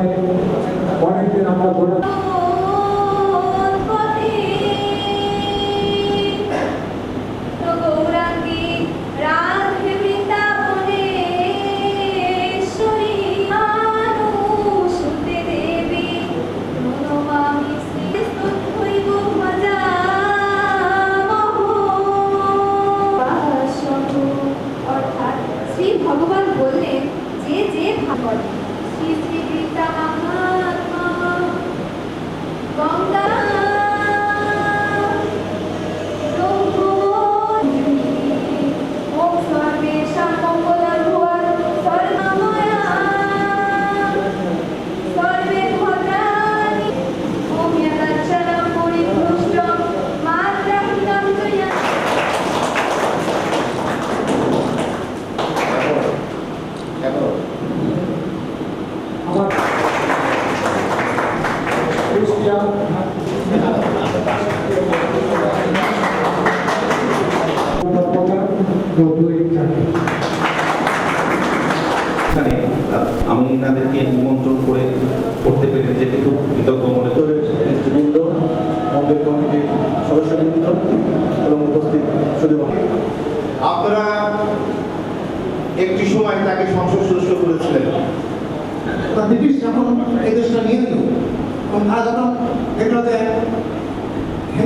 এখানে অনেকদিন আমরা ঘোরা ভগবান বললেন যে যে ভাগবত শ্রী শ্রী গীতা মহাত্মা গঙ্গা ওম সর্বেষাং মঙ্গলাং ভুয়াৎ সর্বময়া সর্বে ভদ্রাণি ওম যদাচরং পরিপুষ্টং মাত্রাহীনং জয়া আমার খ্রিস্টান আমি তাদেরকে নিমন্ত্রণ করে করতে পেরে যেতে খুব কৃতজ্ঞ মনে করি। নেতৃবৃন্দ, মন্দির কমিটির সদস্যবৃন্দ এবং উপস্থিত শুধু আপনারা একটি সময় তাকে সংসদ সদস্য করেছিলেন। ব্রিটিশ যখন এই দেশটা নিয়ে নিল এবং তারা যখন দেখলো যে